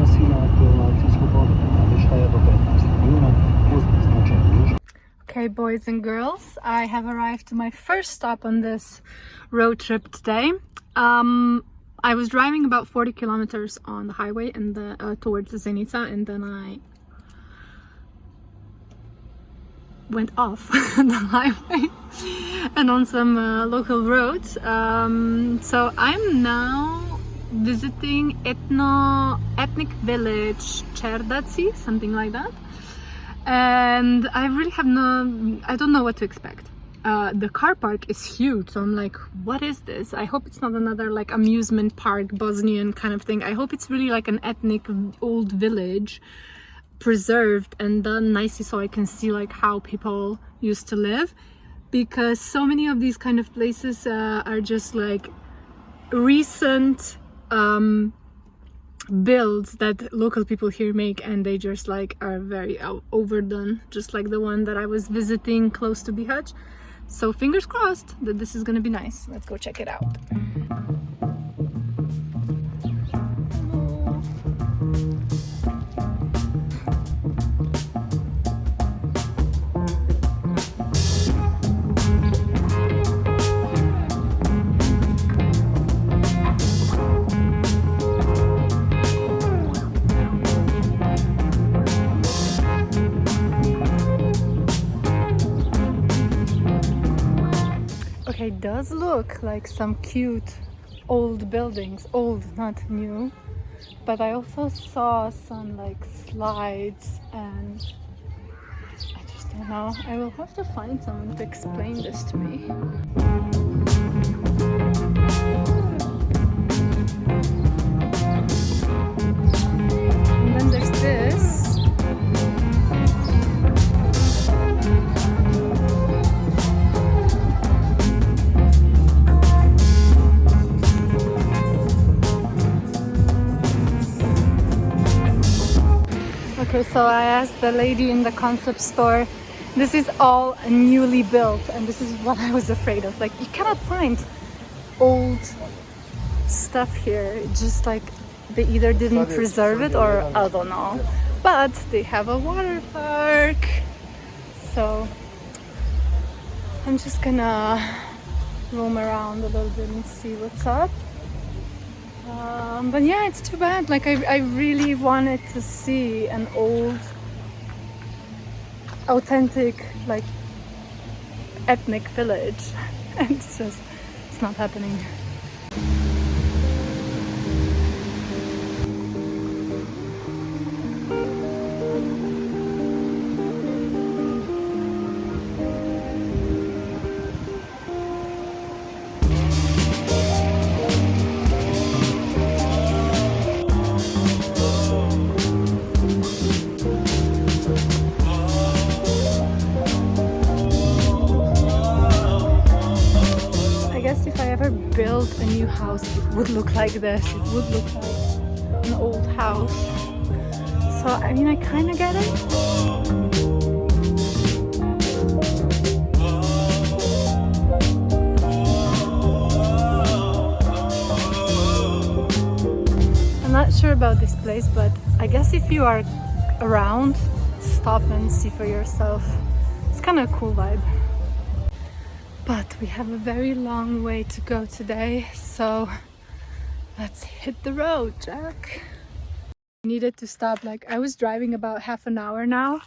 odnosi na akciju slobode namještaja do 15. juna uz značajnu Lish. Okay, boys and girls, I have arrived to my first stop on this road trip today. I was driving about 40 kilometers on the highway and towards Zenica, and then I went off the highway and on some local roads. So I'm now visiting ethnic village Čardaci, something like that. And I really I don't know what to expect. The car park is huge, so I'm like, what is this? I hope it's not another like amusement park, Bosnian kind of thing. I hope it's really like an ethnic old village, preserved and done nicely so I can see like how people used to live, because so many of these kind of places are just like recent builds that local people here make, and they just like are very overdone, just like the one that I was visiting close to BiH. So fingers crossed that this is gonna be nice. Let's go check it out. It does look like some cute old buildings, old, not new, but I also saw some like slides, and I just don't know. I will have to find someone to explain this to me. And then there's this. Okay, so I asked the lady in the concept store, this is all newly built, and this is what I was afraid of. Like, you cannot find old stuff here. It's just like they either didn't preserve it or I don't know. But they have a water park, so I'm just gonna roam around a little bit and see what's up. But yeah, it's too bad. Like I really wanted to see an old, authentic, like ethnic village, and it's not happening. If I ever built a new house, it would look like this. It would look like an old house. So I mean, I kind of get it. I'm not sure about this place, but I guess if you are around, stop and see for yourself. It's kind of a cool vibe. But we have a very long way to go today, so let's hit the road, Jack. I needed to stop. Like, I was driving about half an hour now,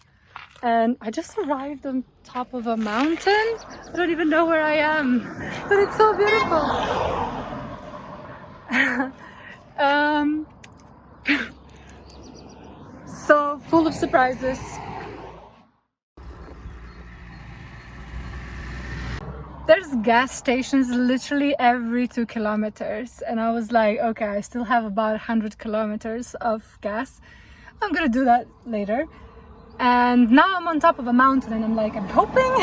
and I just arrived on top of a mountain. I don't even know where I am, but it's so beautiful. So full of surprises. There's gas stations literally every 2 kilometers, and I was like, okay, I still have about 100 kilometers of gas. I'm gonna do that later. And now I'm on top of a mountain, and I'm like, I'm hoping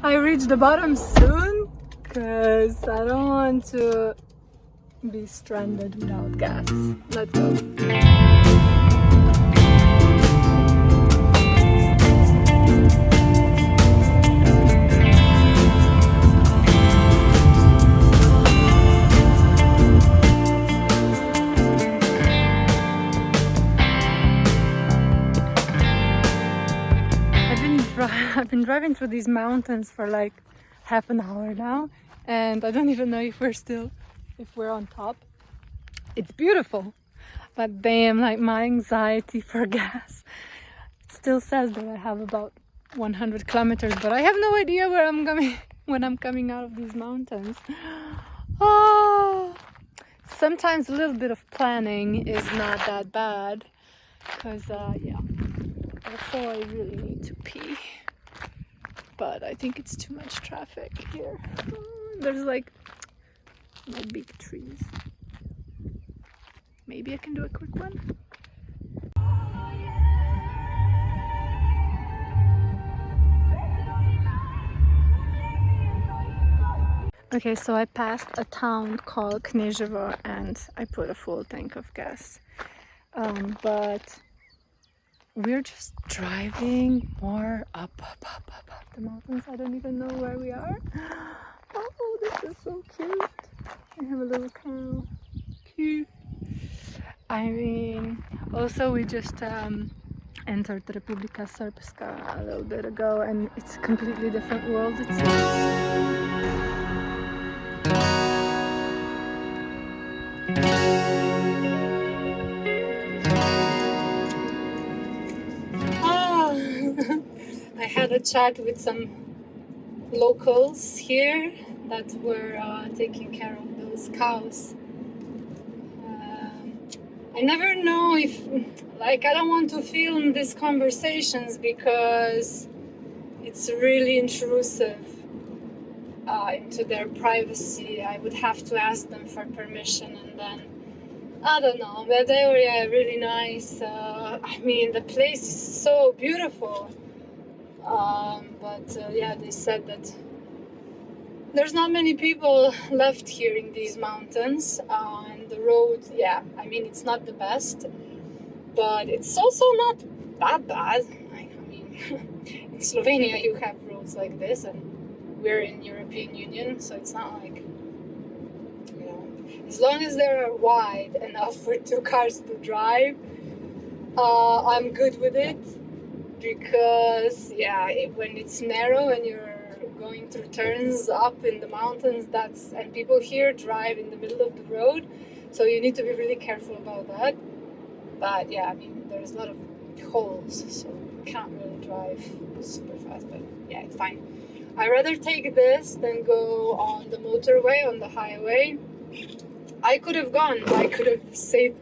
I reach the bottom soon, because I don't want to be stranded without gas. Let's go. I've been driving through these mountains for like half an hour now, and I don't even know if we're on top. It's beautiful, but damn, like my anxiety for gas. It still says that I have about 100 kilometers, but I have no idea where I'm going when I'm coming out of these mountains. Oh, sometimes a little bit of planning is not that bad, because yeah, also I really need to pee, but I think it's too much traffic here. There's like no big trees. Maybe I can do a quick one. Okay, so I passed a town called Kneževo and I put a full tank of gas. But we're just driving more up the mountains. I don't even know where we are. Oh, this is so cute. I have a little cow. Cute. I mean, also we just entered Republika Srpska a little bit ago, and it's a completely different world, it seems. I had a chat with some locals here that were taking care of those cows. I never know if, like, I don't want to film these conversations because it's really intrusive into their privacy. I would have to ask them for permission, and then I don't know, but they were really nice. I mean, the place is so beautiful. But yeah, they said that there's not many people left here in these mountains, and the road, yeah, I mean, it's not the best, but it's also not that bad. I mean, in Slovenia you have roads like this, and we're in European Union, so it's not like, you know, as long as they're wide enough for two cars to drive, I'm good with it. Because yeah, when it's narrow and you're going through turns up in the mountains, and people here drive in the middle of the road, so you need to be really careful about that. But yeah, I mean, there's a lot of holes, so you can't really drive super fast, but yeah, it's fine. I'd rather take this than go on the motorway, on the highway. I could have saved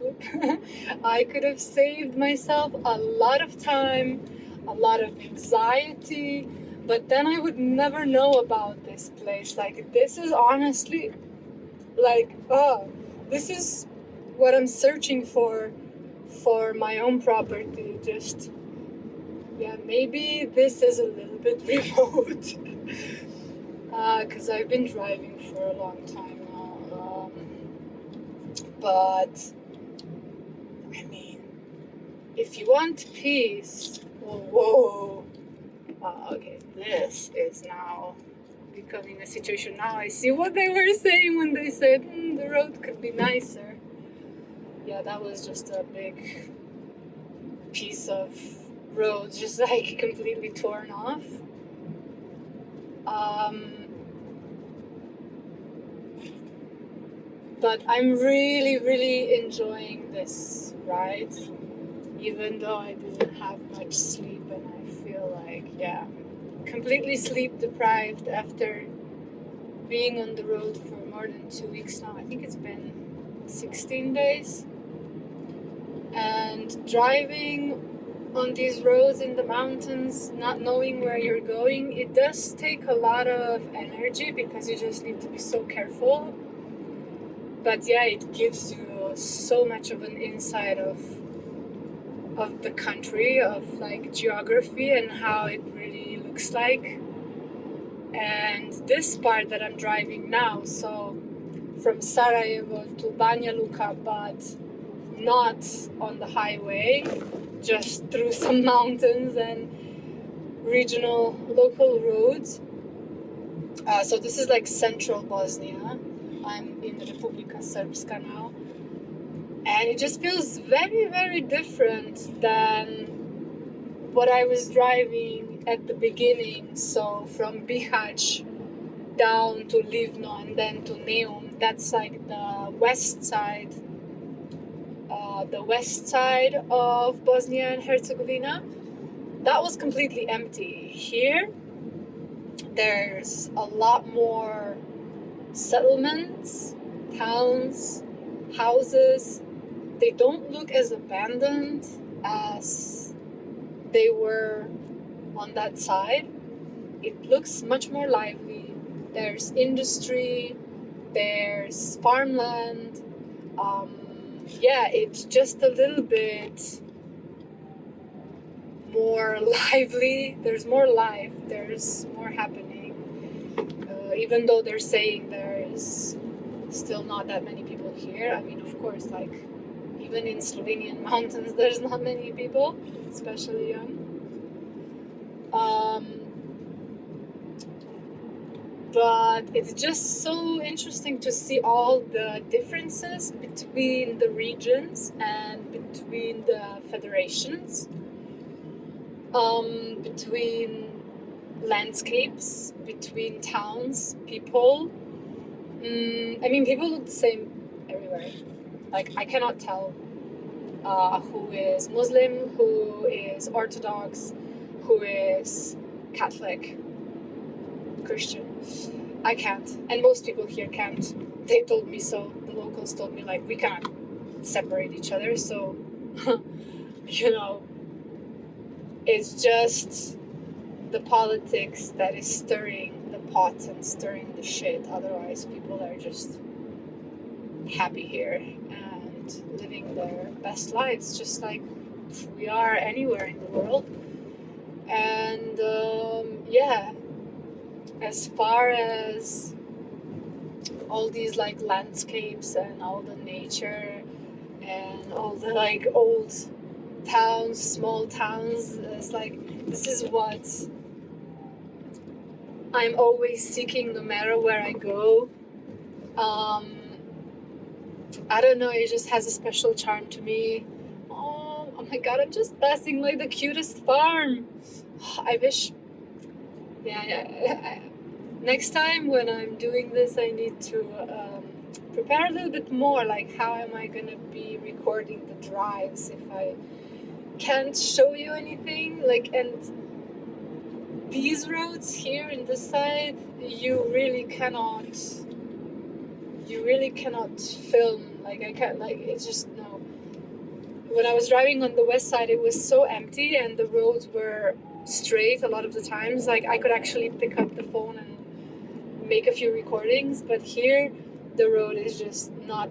I could have saved myself a lot of time, a lot of anxiety, but then I would never know about this place. Like, this is honestly, like, this is what I'm searching for my own property. Just, yeah, maybe this is a little bit remote, because I've been driving for a long time now, but I mean, if you want peace, whoa. Okay, this is now becoming a situation. Now I see what they were saying when they said the road could be nicer. Yeah, that was just a big piece of road, just like completely torn off. But I'm really enjoying this ride, even though I didn't have much sleep, and I feel like, yeah, completely sleep deprived after being on the road for more than 2 weeks now. I think it's been 16 days. And driving on these roads in the mountains, not knowing where you're going, it does take a lot of energy because you just need to be so careful. But yeah, it gives you so much of an insight of the country, of like geography and how it really looks like. And this part that I'm driving now, so from Sarajevo to Banja Luka, but not on the highway, just through some mountains and regional local roads. So this is like central Bosnia. I'm in the Republika Srpska now, and it just feels very different than what I was driving at the beginning, so from BiH down to Livno and then to Neum, that's like the west side of Bosnia and Herzegovina. That was completely empty. Here there's a lot more settlements, towns, houses. They don't look as abandoned as they were on that side. It looks much more lively. There's industry, there's farmland. Yeah, it's just a little bit more lively. There's more life, there's more happening. Even though they're saying there's still not that many people here. I mean, of course, like even in Slovenian mountains, there's not many people, especially young. But it's just so interesting to see all the differences between the regions and between the federations, between landscapes, between towns, people. I mean, people look the same everywhere. Like, I cannot tell who is Muslim, who is Orthodox, who is Catholic, Christian. I can't, and most people here can't. They told me so. The locals told me, like, we can't separate each other. So, you know, it's just the politics that is stirring the pot and stirring the shit. Otherwise, people are just happy here and living their best lives, just like we are anywhere in the world. And yeah, as far as all these like landscapes and all the nature and all the like old towns, small towns, it's like, this is what I'm always seeking no matter where I go. I don't know, it just has a special charm to me. Oh my god, I'm just passing like the cutest farm. I wish, yeah, next time when I'm doing this, I need to prepare a little bit more, like how am I gonna be recording the drives if I can't show you anything. Like, and these roads here in this side, you really cannot film. Like, I can't, like, it's just no. When I was driving on the west side, it was so empty and the roads were straight a lot of the times. Like, I could actually pick up the phone and make a few recordings, but here the road is just not,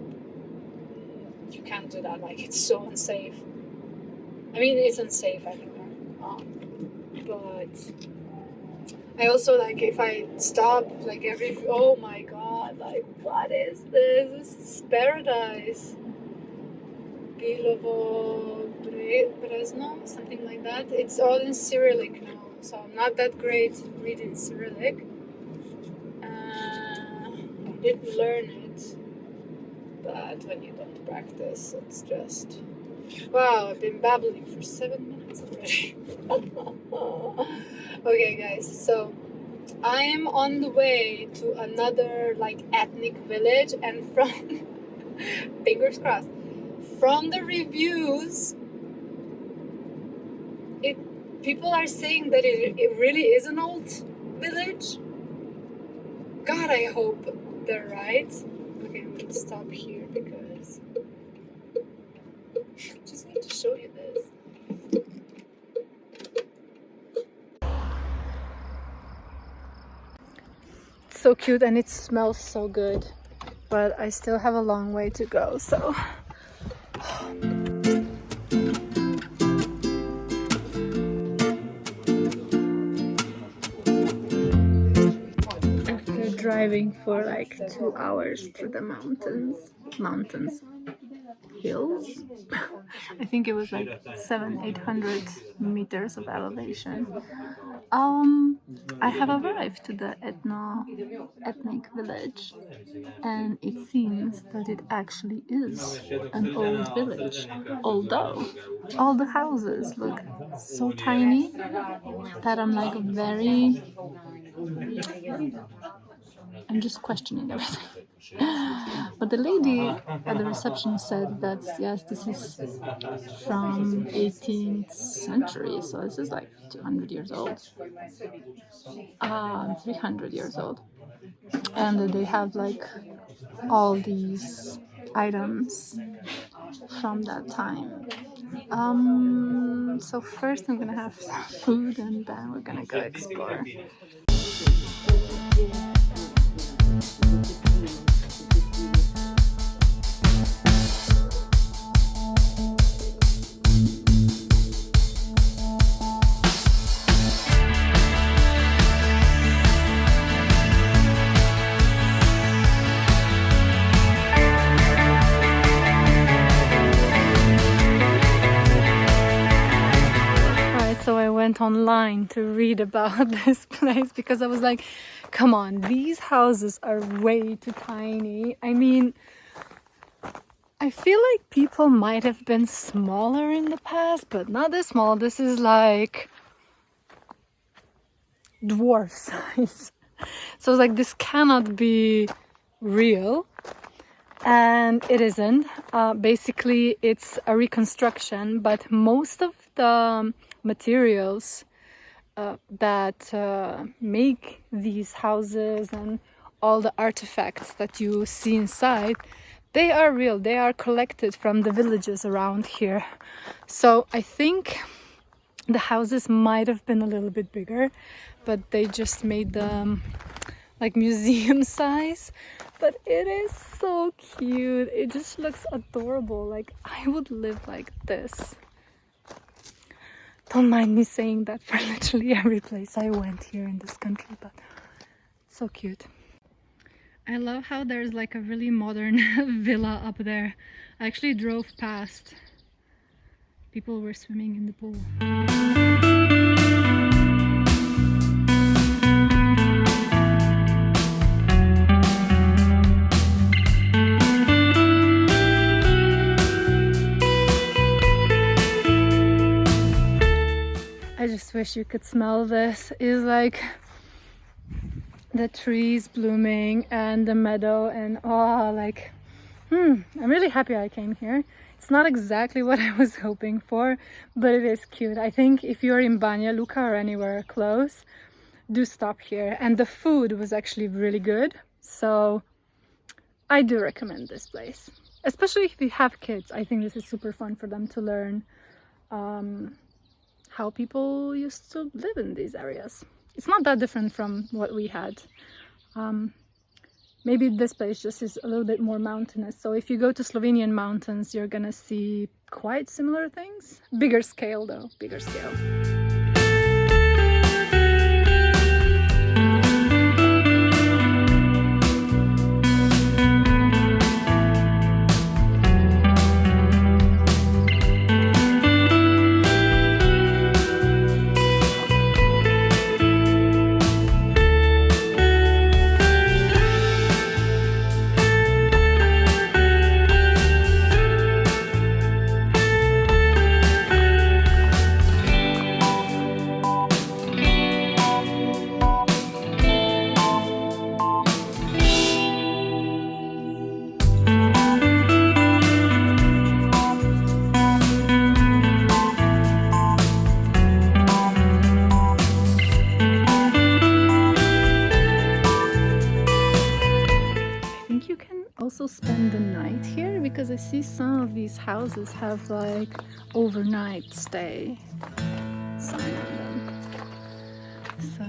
you can't do that. Like, it's so unsafe. I mean, it's unsafe anywhere, but I also, like, if I stop like every, oh my god, like, what is this? This is paradise. Bilovo Brezno, something like that. It's all in Cyrillic now, so I'm not that great reading Cyrillic. I did learn it, but when you don't practice, it's just, wow, I've been babbling for 7 minutes already. Okay guys, so I'm on the way to another like ethnic village, and from fingers crossed, from the reviews, people are saying that it really is an old village. God, I hope they're right. Okay, I'm gonna stop here because I just need to show you this. It's so cute and it smells so good, but I still have a long way to go, so. After driving for like 2 hours through the mountains, hills. I think it was like 700-800 meters of elevation. I have arrived to the ethnic village, and it seems that it actually is an old village, although all the houses look so tiny that I'm just questioning everything. But the lady at the reception said that yes, this is from 18th century, so this is like 200 years old, 300 years old, and that they have like all these items from that time. So first I'm gonna have some food and then we're gonna go explore. So I went online to read about this place because I was like, come on, these houses are way too tiny. I mean, I feel like people might have been smaller in the past, but not this small. This is like dwarf size. So I was like, this cannot be real. And it isn't. Basically, it's a reconstruction, but most of the materials that make these houses and all the artifacts that you see inside, they are real. They are collected from the villages around here. So I think the houses might have been a little bit bigger, but they just made them like museum size. But it is so cute. It just looks adorable. Like, I would live like this. Don't mind me saying that for literally every place I went here in this country, but it's so cute. I love how there's like a really modern villa up there. I actually drove past. People were swimming in the pool. I just wish you could smell this. It's like the trees blooming and the meadow and I'm really happy I came here. It's not exactly what I was hoping for, but it is cute. I think if you're in Banja Luka or anywhere close, do stop here. And the food was actually really good, so I do recommend this place. Especially if you have kids, I think this is super fun for them to learn how people used to live in these areas. It's not that different from what we had. Maybe this place just is a little bit more mountainous. So if you go to Slovenian mountains, you're gonna see quite similar things. Bigger scale though, bigger scale. Also spend the night here because I see some of these houses have like overnight stay sign on them. So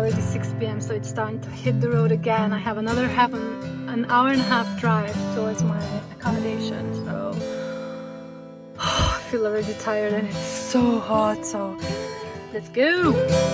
already 6 p.m. so it's time to hit the road again. I have another an hour and a half drive towards my accommodation, so I feel already tired and it's so hot, so let's go!